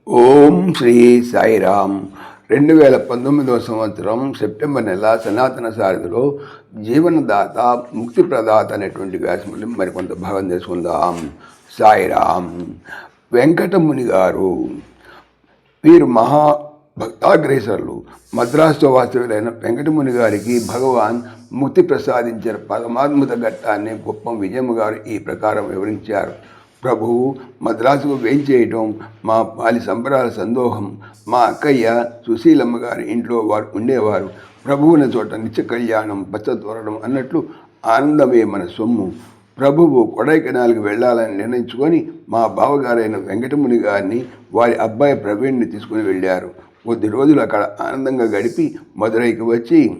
ఓం శ్రీ సాయిరామ్. 2019 సంవత్సరం సెప్టెంబర్ నెల సనాతన సారథిలో జీవనదాత ముక్తి ప్రదాత అనేటువంటి వ్యాసములు మరికొంత భాగం చేసుకుందాం. సాయిరామ్. వెంకటముని గారు వీరు మహా భక్తాగ్రేసరులు. మద్రాసులో వాస్తవ్యులైన వెంకటముని గారికి భగవాన్ ముక్తి ప్రసాదించిన పరమాత్మత ఘట్టాన్ని గొప్ప విజయము గారు ఈ ప్రకారం వివరించారు. ప్రభువు మద్రాసుకు వేయించేయటం మా పాలి సంబరాల సందోహం. మా అక్కయ్య సుశీలమ్మ గారి ఇంట్లో వారు ఉండేవారు. ప్రభువుని చోట నిత్య కళ్యాణం పచ్చతోరడం అన్నట్లు ఆనందమే మన సొమ్ము. ప్రభువు కొడైకెనాల్కి వెళ్ళాలని నిర్ణయించుకొని మా బావగారైన వెంకటముని గారిని వారి అబ్బాయి ప్రవీణ్ని తీసుకుని వెళ్ళారు. కొద్ది రోజులు అక్కడ ఆనందంగా గడిపి మదురైకి వచ్చి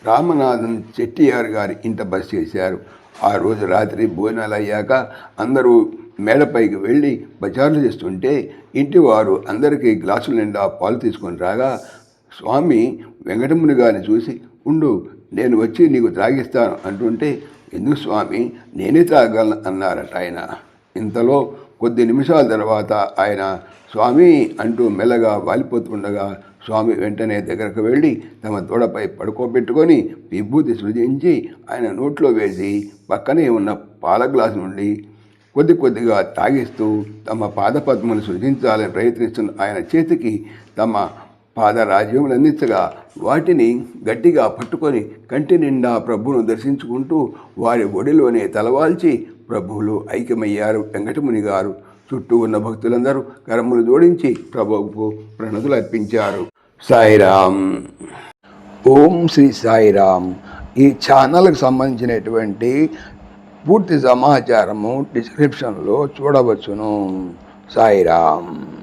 రామనాథన్ చెట్టియార్ గారి ఇంట బస చేశారు. ఆ రోజు రాత్రి భోజనాలు అయ్యాక అందరూ మేడపైకి వెళ్ళి బజార్లు చేస్తుంటే ఇంటి వారు అందరికీ గ్లాసుల నిండా పాలు తీసుకొని రాగా స్వామి వెంకటముని గారిని చూసి, ఉండు నేను వచ్చి నీకు త్రాగిస్తాను అంటుంటే, ఎందుకు స్వామి, నేనే త్రాగలను అన్నారట ఆయన. ఇంతలో కొద్ది నిమిషాల తర్వాత ఆయన స్వామి అంటూ మెల్లగా వాలిపోతుండగా స్వామి వెంటనే దగ్గరకు వెళ్ళి తమ తోడపై పడుకోబెట్టుకొని విభూతి సృజించి ఆయన నోట్లో వేసి పక్కనే ఉన్న పాల గ్లాసు నుండి కొద్ది కొద్దిగా తాగిస్తూ తమ పాదపద్మను సృజించాలని ప్రయత్నిస్తున్న ఆయన చేతికి తమ పాదరాజ్యములు అందించగా వాటిని గట్టిగా పట్టుకొని కంటి నిండా ప్రభువును దర్శించుకుంటూ వారి ఒడిలోనే తలవాల్చి ప్రభువులు ఐక్యమయ్యారు వెంకటముని గారు. చుట్టూ ఉన్న భక్తులందరూ కరములు జోడించి ప్రభువుకు ప్రణతులు అర్పించారు. సాయిరామ్. ఓం శ్రీ సాయిరామ్. ఈ ఛానల్కి సంబంధించినటువంటి పూర్తి సమాచారము డిస్క్రిప్షన్లో చూడవచ్చును. సాయిరామ్.